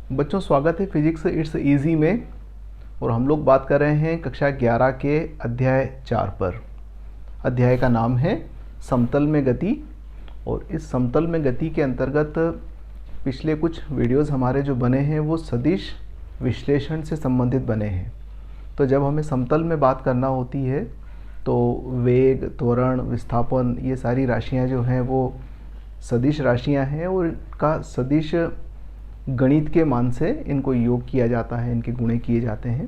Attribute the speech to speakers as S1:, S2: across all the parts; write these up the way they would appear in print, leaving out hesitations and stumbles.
S1: बच्चों, स्वागत है फिजिक्स इट्स इजी में। और हम लोग बात कर रहे हैं कक्षा 11 के अध्याय 4 पर। अध्याय का नाम है समतल में गति। और इस समतल में गति के अंतर्गत पिछले कुछ वीडियोस हमारे जो बने हैं वो सदिश विश्लेषण से संबंधित बने हैं। तो जब हमें समतल में बात करना होती है तो वेग, त्वरण, विस्थापन, ये सारी राशियां जो हैं वो सदिश राशियां हैं और इनका सदिश गणित के मान से इनको योग किया जाता है, इनके गुणे किए जाते हैं।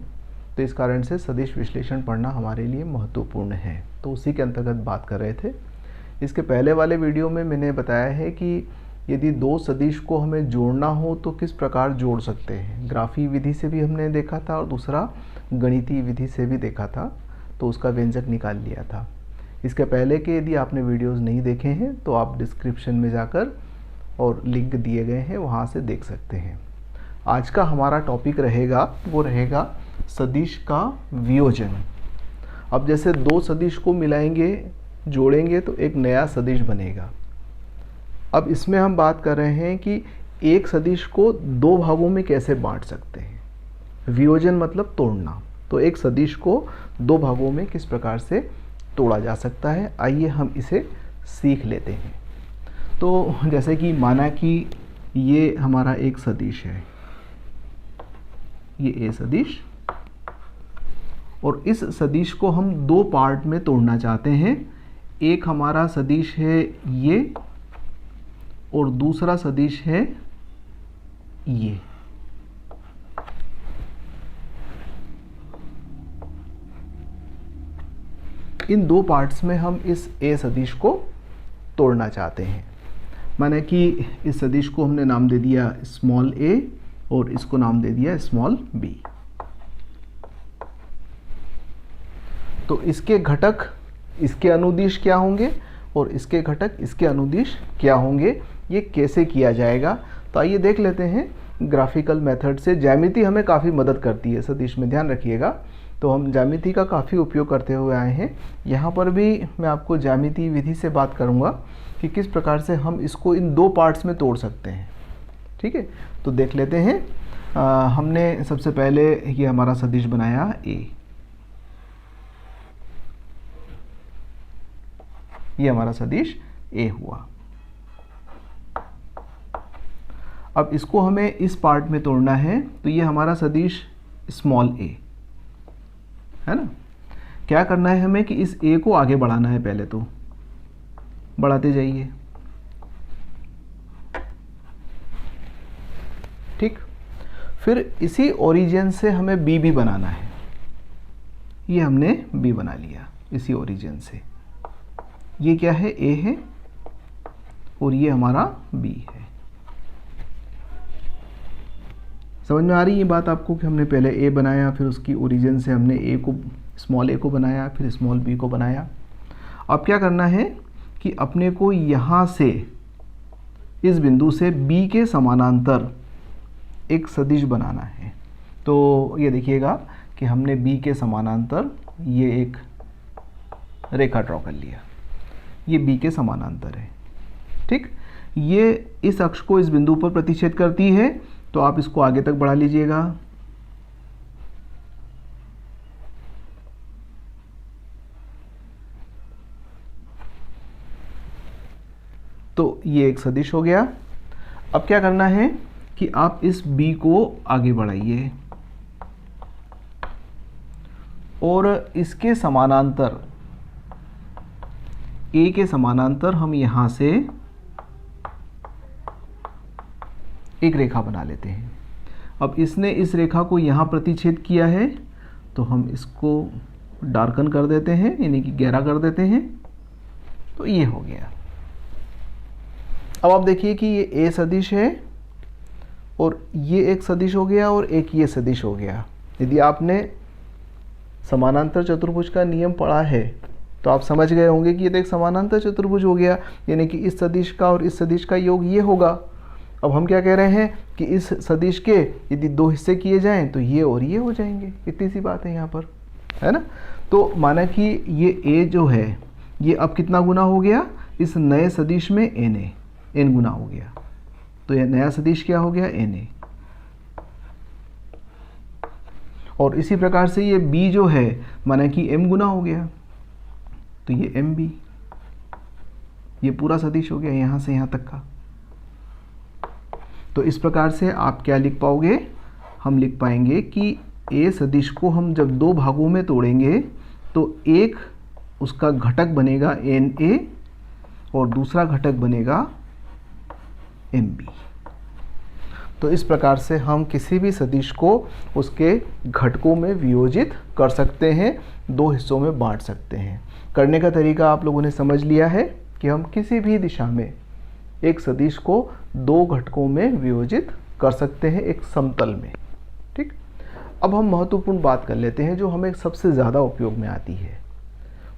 S1: तो इस कारण से सदिश विश्लेषण पढ़ना हमारे लिए महत्वपूर्ण है। तो उसी के अंतर्गत बात कर रहे थे। इसके पहले वाले वीडियो में मैंने बताया है कि यदि दो सदिश को हमें जोड़ना हो तो किस प्रकार जोड़ सकते हैं। ग्राफी विधि से भी हमने देखा था और दूसरा गणितीय विधि से भी देखा था, तो उसका व्यंजक निकाल लिया था। इसके पहले के यदि आपने वीडियोज़ नहीं देखे हैं तो आप डिस्क्रिप्शन में जाकर और लिंक दिए गए हैं, वहाँ से देख सकते हैं। आज का हमारा टॉपिक रहेगा वो रहेगा सदिश का वियोजन। अब जैसे दो सदिश को मिलाएंगे, जोड़ेंगे तो एक नया सदिश बनेगा। अब इसमें हम बात कर रहे हैं कि एक सदिश को दो भागों में कैसे बांट सकते हैं। वियोजन मतलब तोड़ना। तो एक सदिश को दो भागों में किस प्रकार से तोड़ा जा सकता है, आइए हम इसे सीख लेते हैं। तो जैसे कि माना कि ये हमारा एक सदिश है, ये ए सदिश, और इस सदिश को हम दो पार्ट में तोड़ना चाहते हैं। एक हमारा सदिश है ये और दूसरा सदिश है ये। इन दो पार्ट्स में हम इस ए सदिश को तोड़ना चाहते हैं। माने कि इस सदिश को हमने नाम दे दिया स्मॉल ए और इसको नाम दे दिया स्मॉल बी। तो इसके घटक इसके अनुदिश क्या होंगे और इसके घटक इसके अनुदिश क्या होंगे, ये कैसे किया जाएगा। तो आइए देख लेते हैं ग्राफिकल मेथड से। ज्यामिति हमें काफ़ी मदद करती है सदिश में, ध्यान रखिएगा। तो हम ज्यामिति का काफ़ी उपयोग करते हुए आए हैं। यहाँ पर भी मैं आपको ज्यामिति विधि से बात करूँगा कि किस प्रकार से हम इसको इन दो पार्ट्स में तोड़ सकते हैं। ठीक है, तो देख लेते हैं। हमने सबसे पहले ये हमारा सदिश बनाया ए, ये हमारा सदिश ए हुआ। अब इसको हमें इस पार्ट में तोड़ना है, तो ये हमारा सदिश स्मॉल ए है ना। क्या करना है हमें कि इस ए को आगे बढ़ाना है। पहले तो बढ़ाते जाइए, ठीक। फिर इसी ओरिजिन से हमें बी भी बनाना है। ये हमने बी बना लिया इसी ओरिजिन से। ये क्या है, ए है और ये हमारा बी है। समझ में आ रही है ये बात आपको कि हमने पहले ए बनाया, फिर उसकी ओरिजिन से हमने ए को, स्मॉल ए को बनाया, फिर स्मॉल बी को बनाया। अब क्या करना है कि अपने को यहाँ से इस बिंदु से बी के समानांतर एक सदिश बनाना है। तो ये देखिएगा कि हमने बी के समानांतर ये एक रेखा ड्रॉ कर लिया। ये बी के समानांतर है, ठीक। ये इस अक्ष को इस बिंदु पर प्रतिच्छेद करती है, तो आप इसको आगे तक बढ़ा लीजिएगा। तो ये एक सदिश हो गया। अब क्या करना है कि आप इस b को आगे बढ़ाइए और इसके समानांतर, a के समानांतर हम यहां से एक रेखा बना लेते हैं। अब इसने इस रेखा को यहां प्रतिच्छेद किया है, तो हम इसको डार्कन कर देते हैं, यानी कि गहरा कर देते हैं। तो ये हो गया। अब आप देखिए कि ये ए सदिश है और ये एक सदिश हो गया और एक ये सदिश हो गया। यदि आपने समानांतर चतुर्भुज का नियम पढ़ा है तो आप समझ गए होंगे कि ये तो एक समानांतर चतुर्भुज हो गया, यानी कि इस सदिश का और इस सदिश का योग ये होगा। अब हम क्या कह रहे हैं कि इस सदिश के यदि दो हिस्से किए जाएं तो ये और ये हो जाएंगे। इतनी सी बात है यहाँ पर, है ना। तो माना कि ये ए जो है ये अब कितना गुना हो गया, इस नए सदिश में एन गुना हो गया। तो यह नया सदिश क्या हो गया, एन ए। और इसी प्रकार से ये b जो है माना कि m गुना हो गया, तो ये mb, ये पूरा सदिश हो गया यहाँ से यहाँ तक का। तो इस प्रकार से आप क्या लिख पाओगे, हम लिख पाएंगे कि a सदिश को हम जब दो भागों में तोड़ेंगे तो एक उसका घटक बनेगा na और दूसरा घटक बनेगा mb। तो इस प्रकार से हम किसी भी सदिश को उसके घटकों में वियोजित कर सकते हैं, दो हिस्सों में बांट सकते हैं। करने का तरीका आप लोगों ने समझ लिया है कि हम किसी भी दिशा में एक सदिश को दो घटकों में वियोजित कर सकते हैं एक समतल में। ठीक, अब हम महत्वपूर्ण बात कर लेते हैं जो हमें सबसे ज़्यादा उपयोग में आती है।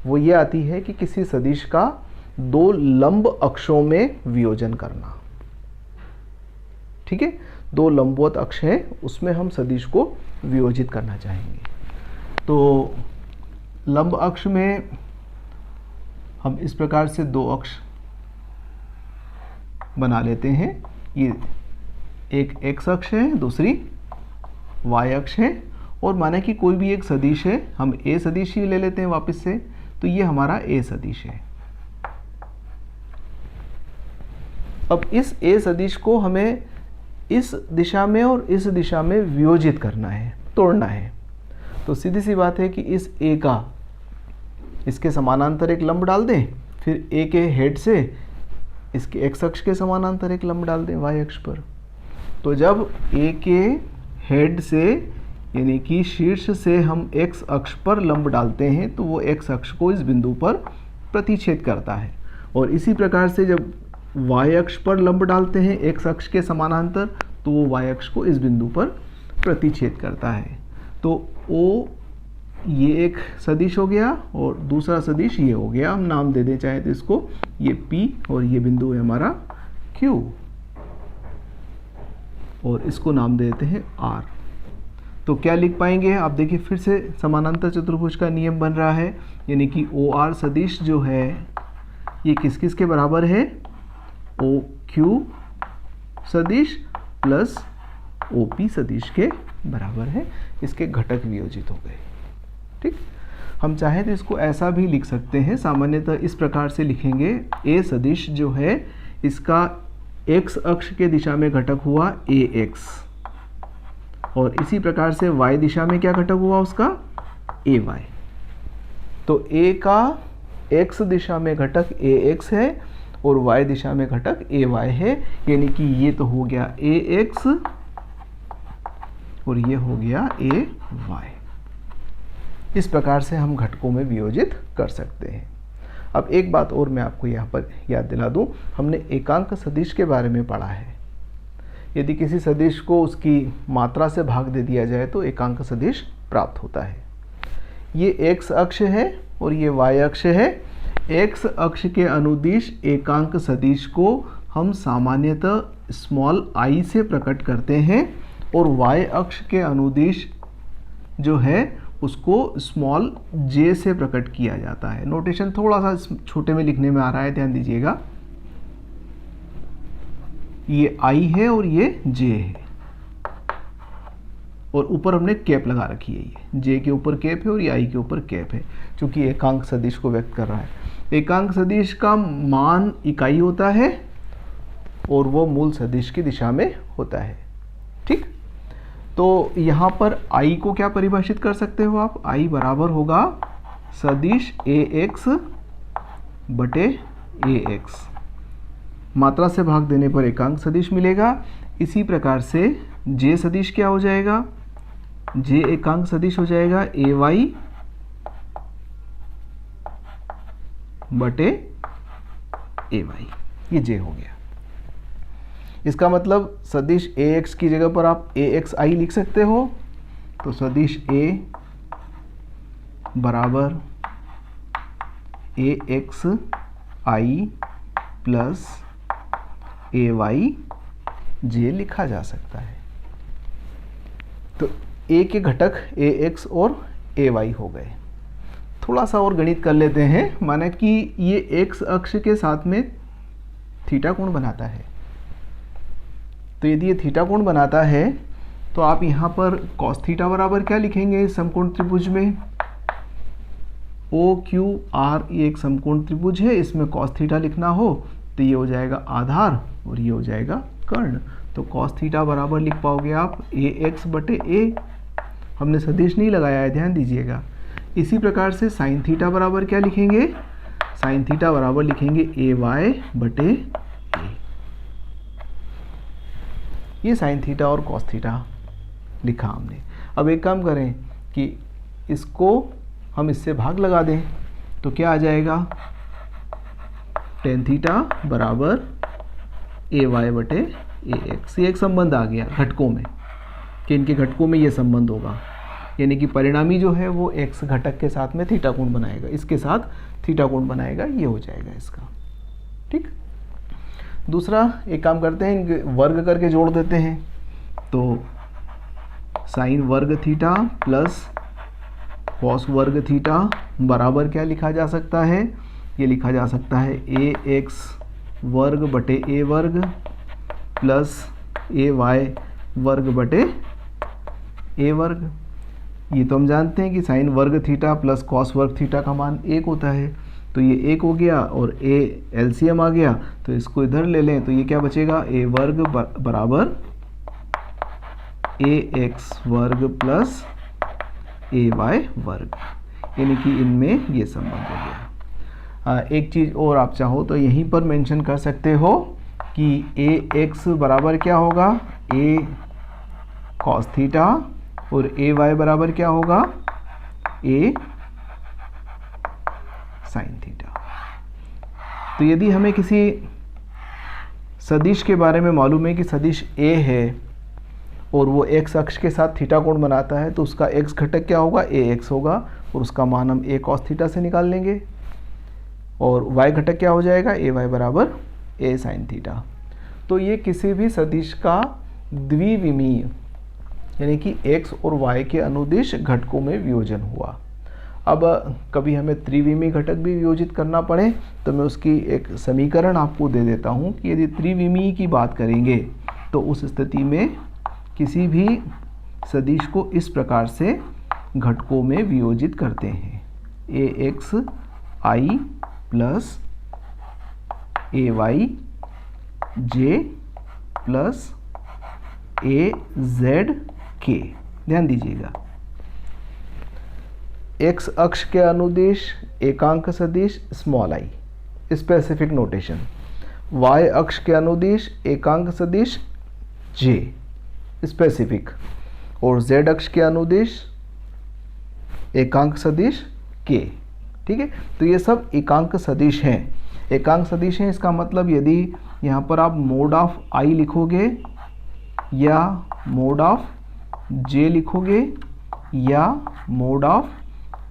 S1: वो ये आती है कि किसी सदिश का दो लंब अक्षों में वियोजन करना। ठीक है, दो लंबवत अक्ष हैं, उसमें हम सदिश को वियोजित करना चाहेंगे। तो लंब अक्ष में हम इस प्रकार से दो अक्ष बना लेते हैं। ये एक x अक्ष है, दूसरी y अक्ष है, और माना कि कोई भी एक सदिश है, हम a सदिश ही ले लेते हैं वापस से, तो ये हमारा a सदिश है। अब इस a सदिश को हमें इस दिशा में और इस दिशा में वियोजित करना है, तोड़ना है। तो सीधी सी बात है कि इस a का इसके समानांतर एक लंब डाल दें, फिर a के हेड से इसके x अक्ष के समानांतर एक लंब डाल दें y अक्ष पर। तो जब a के हेड से यानी कि शीर्ष से हम x अक्ष पर लंब डालते हैं तो वो x अक्ष को इस बिंदु पर प्रतिच्छेद करता है, और इसी प्रकार से जब y अक्ष पर लंब डालते हैं x अक्ष के समानांतर तो वो y अक्ष को इस बिंदु पर प्रतिच्छेद करता है। तो O ये एक सदिश हो गया और दूसरा सदिश ये हो गया, हम नाम दे दें चाहे तो इसको, ये P और ये बिंदु है हमारा Q, और इसको नाम दे देते हैं R। तो क्या लिख पाएंगे आप देखिए, फिर से समानांतर चतुर्भुज का नियम बन रहा है, यानी कि OR सदिश जो है ये किस किस के बराबर है, OQ सदिश प्लस OP सदिश के बराबर है। इसके घटक वियोजित हो गए। ठीक, हम चाहें तो इसको ऐसा भी लिख सकते हैं, सामान्यतः इस प्रकार से लिखेंगे, A सदिश जो है इसका x अक्ष के दिशा में घटक हुआ AX, और इसी प्रकार से y दिशा में क्या घटक हुआ उसका AY। तो A का x दिशा में घटक AX है और y दिशा में घटक AY है, यानी कि ये तो हो गया AX और ये हो गया AY। इस प्रकार से हम घटकों में वियोजित कर सकते हैं। अब एक बात और मैं आपको यहाँ पर याद दिला दूँ, हमने एकांक सदिश के बारे में पढ़ा है। यदि किसी सदिश को उसकी मात्रा से भाग दे दिया जाए तो एकांक सदिश प्राप्त होता है। ये x अक्ष है और ये y अक्ष है। x अक्ष के अनुदिश एकांक सदिश को हम सामान्यतः स्मॉल i से प्रकट करते हैं, और y अक्ष के अनुदिश जो है उसको स्मॉल j से प्रकट किया जाता है। नोटेशन थोड़ा सा छोटे में लिखने में आ रहा है, ध्यान दीजिएगा। ये i है और ये j है, और ऊपर हमने कैप लगा रखी है, ये j के ऊपर कैप है और ये i के ऊपर कैप है, क्योंकि एकांक सदिश को व्यक्त कर रहा है। एकांक सदिश का मान इकाई होता है और वो मूल सदिश की दिशा में होता है। ठीक, तो यहाँ पर i को क्या परिभाषित कर सकते हो आप, i बराबर होगा सदिश ax बटे ax, मात्रा से भाग देने पर एकांक सदिश मिलेगा। इसी प्रकार से j सदिश क्या हो जाएगा, j एकांक सदिश हो जाएगा ay बटे ay, ये j हो गया। इसका मतलब सदिश ax की जगह पर आप axi लिख सकते हो। तो सदिश a बराबर axi प्लस ay j लिखा जा सकता है। तो a के घटक ax और ay हो गए। थोड़ा सा और गणित कर लेते हैं, माना कि ये x अक्ष के साथ में थीटा कोण बनाता है। तो यदि ये थीटा कोण बनाता है तो आप यहाँ पर कॉस थीटा बराबर क्या लिखेंगे इस समकोण त्रिभुज में, ओ क्यू आर, ये एक समकोण त्रिभुज है, इसमें कॉस थीटा लिखना हो तो ये हो जाएगा आधार और ये हो जाएगा कर्ण। तो कॉस थीटा बराबर लिख पाओगे आप ए एक्स बटे ए, हमने सदिश नहीं लगाया है, ध्यान दीजिएगा। इसी प्रकार से साइन थीटा बराबर क्या लिखेंगे, साइन थीटा बराबर लिखेंगे ए वाई बटे ए। ये साइन थीटा और कॉस थीटा लिखा हमने। अब एक काम करें कि इसको हम इससे भाग लगा दें तो क्या आ जाएगा, टेन थीटा बराबर ए वाई बटे ए एक्स। ये एक संबंध आ गया घटकों में कि इनके घटकों में ये संबंध होगा, यानी कि परिणामी जो है वो एक्स घटक के साथ में थीटा कोण बनाएगा, इसके साथ थीटा कोण बनाएगा, ये हो जाएगा इसका। ठीक, दूसरा एक काम करते हैं, वर्ग करके जोड़ देते हैं। तो साइन वर्ग थीटा प्लस कॉस वर्ग थीटा बराबर क्या लिखा जा सकता है, ये लिखा जा सकता है ए एक्स वर्ग बटे ए वर्ग प्लस ए वाई वर्ग बटे ए वर्ग। ये तो हम जानते हैं कि साइन वर्ग थीटा प्लस कॉस वर्ग थीटा का मान 1 होता है, तो ये 1 हो गया और ए एलसीएम आ गया, तो इसको इधर ले लें तो ये क्या बचेगा, ए वर्ग बराबर ए एक्स वर्ग प्लस ए वाई वर्ग, यानी कि इनमें ये संबंध हो गया। एक चीज़ और आप चाहो तो यहीं पर मेंशन कर सकते हो कि ए एक्स बराबर क्या होगा, ए कॉस थीटा, और ए वाई बराबर क्या होगा, ए साइन थीटा। तो यदि हमें किसी सदिश के बारे में मालूम है कि सदिश ए है और वो एक्स अक्ष के साथ थीटा कोण बनाता है, तो उसका एक्स घटक क्या होगा, ए एक्स होगा, और उसका मान हम ए कॉस थीटा से निकाल लेंगे, और वाई घटक क्या हो जाएगा, ए वाई बराबर ए साइन थीटा। तो ये किसी भी सदिश का द्विविमीय, यानी कि x और y के अनुदिश घटकों में वियोजन हुआ। अब कभी हमें त्रिविमीय घटक भी वियोजित करना पड़े तो मैं उसकी एक समीकरण आपको दे देता हूँ कि यदि त्रिविमीय की बात करेंगे तो उस स्थिति में किसी भी सदिश को इस प्रकार से घटकों में वियोजित करते हैं, A X I plus A Y J plus A Z के। ध्यान दीजिएगा, एक्स अक्ष के अनुदिश एकांक सदिश small I, specific notation, Y अक्ष के अनुदिश एकांक सदिश जे, स्पेसिफिक, और जेड अक्ष के अनुदिश एकांक सदिश के। ठीक है, तो ये सब एकांक सदिश हैं। एकांक सदिश हैं, इसका मतलब यदि यहाँ पर आप मोड ऑफ आई लिखोगे या मोड ऑफ जे लिखोगे या मोड ऑफ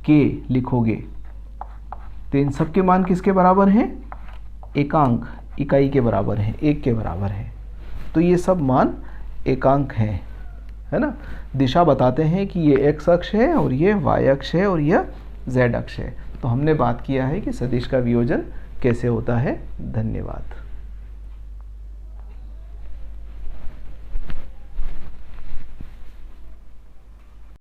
S1: के लिखोगे तो इन सब के मान किसके बराबर हैं, एकांक इकाई के बराबर हैं, 1 के बराबर हैं। तो ये सब मान एकांक हैं, है ना। दिशा बताते हैं कि ये एक्स अक्ष है और ये वाई अक्ष है और यह जेड अक्ष है। तो हमने बात किया है कि सदिश का वियोजन कैसे होता है। धन्यवाद।